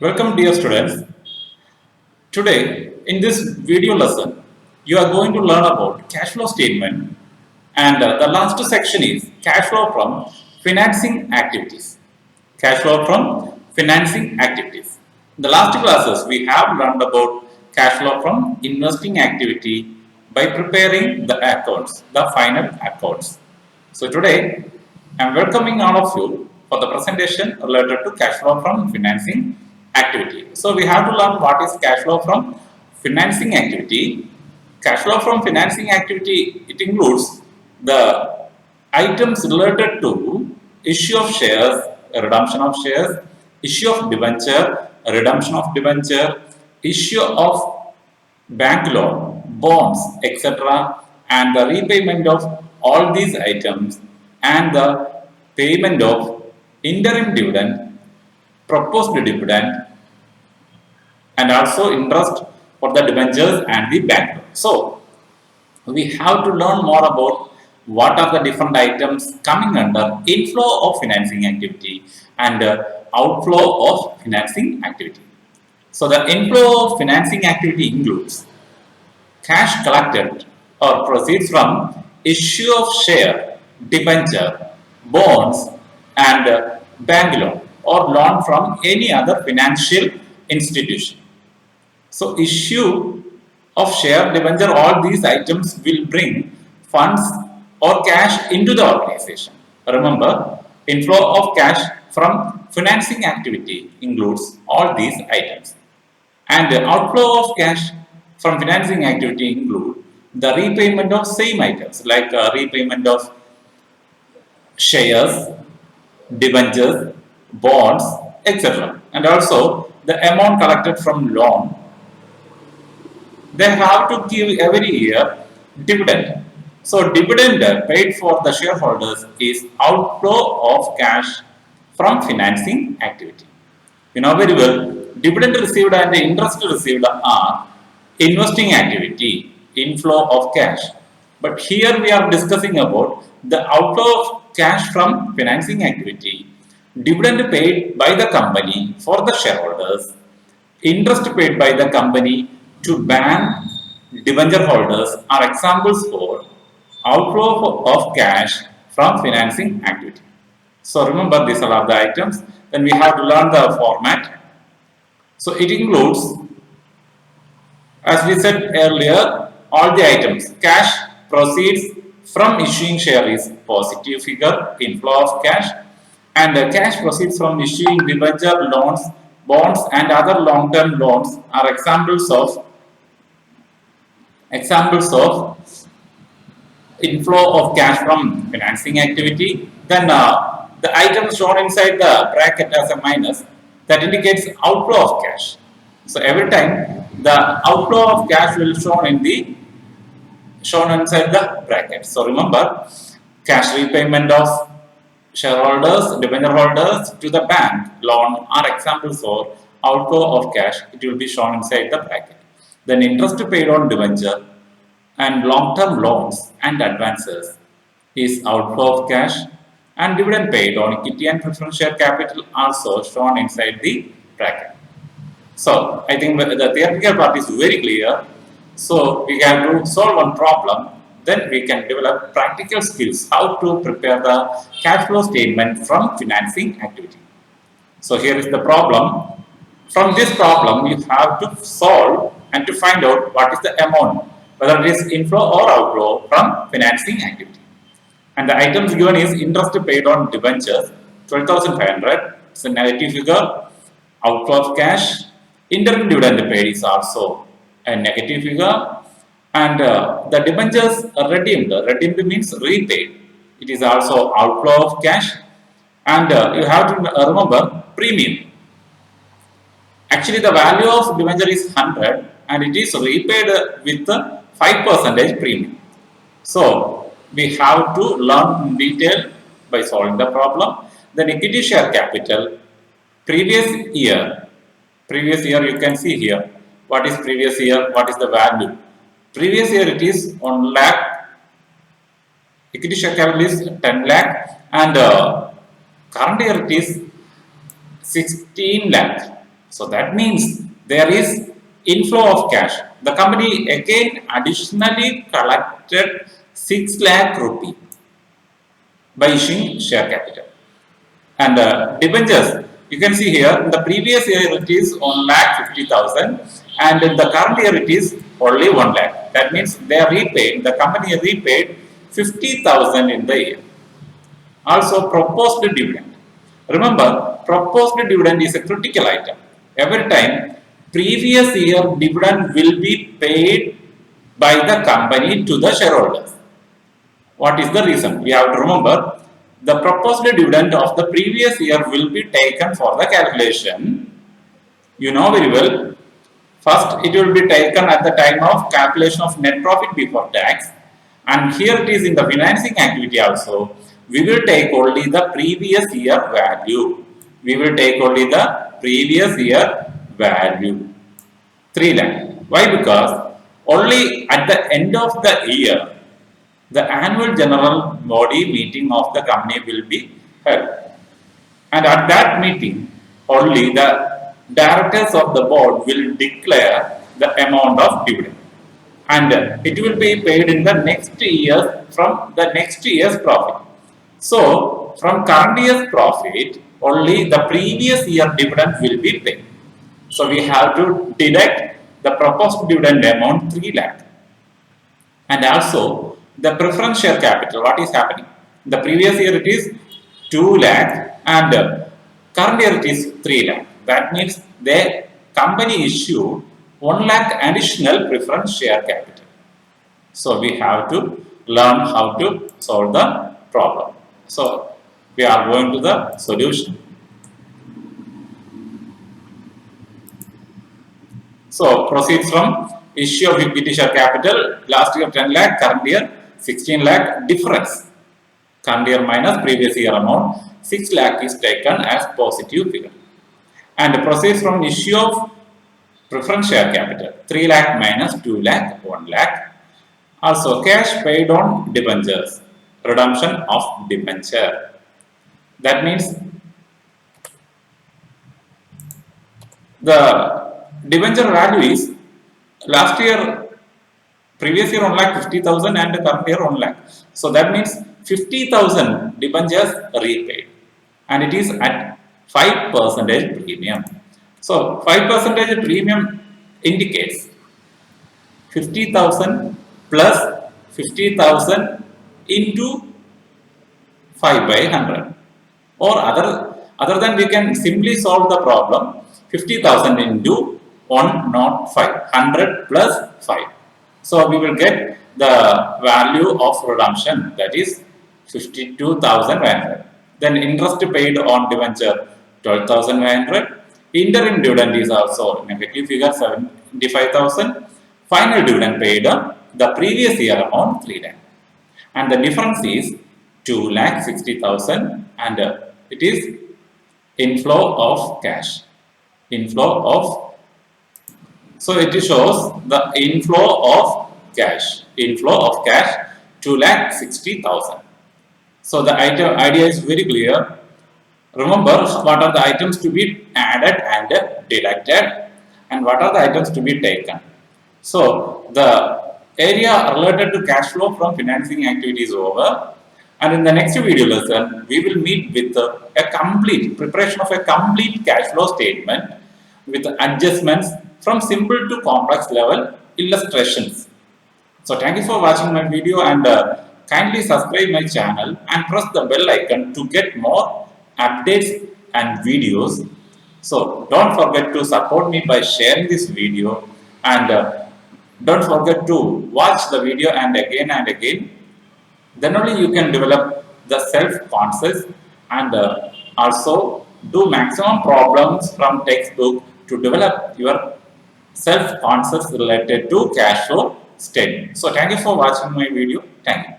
Welcome dear students. Today in this video lesson you are going to learn about cash flow statement and the last section is cash flow from financing activities. Cash flow from financing activities. In the last classes we have learned about cash flow from investing activity by preparing the accounts, the final accounts. So today I am welcoming all of you for the presentation related to cash flow from financing activity. So we have to learn what is cash flow from financing activity. Cash flow from financing activity, it includes the items related to issue of shares, redemption of shares, issue of debenture, redemption of debenture, issue of bank loan, bonds, etc., and the repayment of all these items and the payment of interim dividend, proposed dividend, and also interest for the debentures and the bank loan. So, we have to learn more about what are the different items coming under inflow of financing activity and outflow of financing activity. So, the inflow of financing activity includes cash collected or proceeds from issue of share, debenture, bonds, and bank loan or loan from any other financial institution. So, issue of share, debenture, all these items will bring funds or cash into the organization. Remember, inflow of cash from financing activity includes all these items. And the outflow of cash from financing activity include the repayment of same items like repayment of shares, debentures, bonds, etc. And also the amount collected from loan. They have to give every year dividend. So dividend paid for the shareholders is outflow of cash from financing activity. You know very well, dividend received and interest received are investing activity, inflow of cash. But here we are discussing about the outflow of cash from financing activity, dividend paid by the company for the shareholders, interest paid by the company to bank debenture holders are examples for outflow of cash from financing activity. So remember these are the items. Then we have to learn the format. So it includes, as we said earlier, all the items. Cash proceeds from issuing share is positive figure, inflow of cash, and cash proceeds from issuing debenture, loans, bonds, and other long-term loans are examples of inflow of cash from financing activity. Then the item shown inside the bracket as a minus that indicates outflow of cash. So every time the outflow of cash will shown inside the bracket. So remember, cash repayment of shareholders, debenture holders to the bank loan are examples of outflow of cash. It will be shown inside the bracket. Then interest paid on debenture and long-term loans and advances is outflow of cash, and dividend paid on equity and preference share capital also shown inside the bracket. So I think the theoretical part is very clear. So we have to solve one problem, then we can develop practical skills how to prepare the cash flow statement from financing activity. So here is the problem. From this problem, you have to solve and to find out what is the amount, whether it is inflow or outflow from financing activity. And the items given is interest paid on debentures, 12,500. It's a negative figure. Outflow of cash. Interim dividend paid is also a negative figure. And the debentures are redeemed. Redeemed means repaid. It is also outflow of cash. And you have to remember premium. Actually, the value of debenture is 100 and it is repaid with 5% premium. So, we have to learn in detail by solving the problem. Then equity share capital, previous year you can see here, what is previous year, what is the value. Previous year it is 1 lakh, equity share capital is 10 lakh and current year it is 16 lakh. So that means there is inflow of cash. The company again additionally collected 6 lakh rupee by issuing share capital. And debentures, you can see here in the previous year it is 1 lakh 50,000 and in the current year it is only 1 lakh. That means they are repaid, the company repaid 50,000 in the year. Also proposed dividend. Remember, proposed dividend is a critical item. Every time previous year dividend will be paid by the company to the shareholders. What is the reason? We have to remember the proposed dividend of the previous year will be taken for the calculation. You know very well. First, it will be taken at the time of calculation of net profit before tax, and here it is in the financing activity also. We will take only the previous year value. We will take only the previous year value. 3 lakh. Why? Because only at the end of the year the annual general body meeting of the company will be held. And at that meeting, only the directors of the board will declare the amount of dividend. And it will be paid in the next year from the next year's profit. So, from current year's profit, only the previous year dividend will be paid. So, we have to deduct the proposed dividend amount 3 lakh. And also, the preference share capital, what is happening? The previous year it is 2 lakh and current year it is 3 lakh. That means the company issued 1 lakh additional preference share capital. So we have to learn how to solve the problem. So we are going to the solution. So proceeds from issue of equity share capital, last year 10 lakh, current year 16 lakh difference. Current year minus previous year amount, 6 lakh is taken as positive figure. And proceeds from issue of preference share capital, 3 lakh minus 2 lakh, 1 lakh. Also cash paid on debentures, redemption of debenture. That means the debenture value is last year, previous year 1 lakh 50,000 and current year 1 lakh. So that means 50,000 debentures repaid and it is at 5% premium. So 5% premium indicates 50,000 plus 50,000 into 5 by 100. Or other than we can simply solve the problem 50,000 into 105, 100 plus 5. So we will get the value of redemption, that is 52,500. Then interest paid on debenture 12,500. Interim dividend is also negative figure 75,000. Final dividend paid the previous year amount 3 lakh. And the difference is 2,60,000 and it is inflow of cash. Inflow of, so it shows the inflow of cash. Inflow of cash 2,60,000. So the idea is very clear. Remember what are the items to be added and deducted and what are the items to be taken. So the area related to cash flow from financing activity is over. And in the next video lesson, we will meet with a complete preparation of a complete cash flow statement with adjustments from simple to complex level illustrations. So thank you for watching my video and kindly subscribe my channel and press the bell icon to get more updates and videos. So don't forget to support me by sharing this video and don't forget to watch the video and again. Then only you can develop the self-conscious and also do maximum problems from textbook to develop your self-conscious related to cash flow statement. So thank you for watching my video. Thank you.